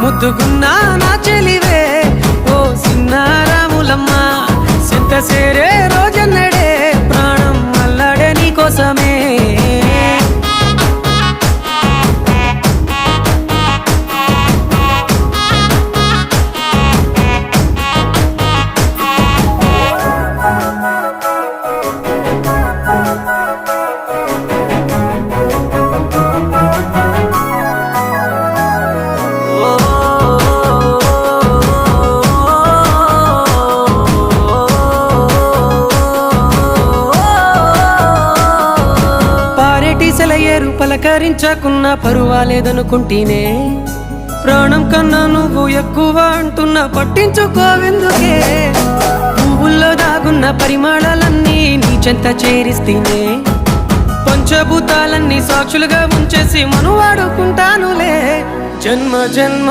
ముద్దుకున్నా నా చెలివే ఓ సిన్నారాములమ్మ సింత సేరే రోజన్నడే ప్రాణం అల్లాడే నీ కోసమే సెలయేరు పలకరించకున్నా పరువాలేదనుకుంటేనే ప్రాణం కన్నా నువ్వు ఎక్కువ అంటున్నా పట్టించుకోవెందుకే పువ్వుల్లో దాగున్న పరిమాణాలన్నీ నీ చెంత చేరిస్తేనే పంచభూతాలన్నీ సాక్షులుగా ఉంచేసి మనువాడుకుంటానులే జన్మ జన్మ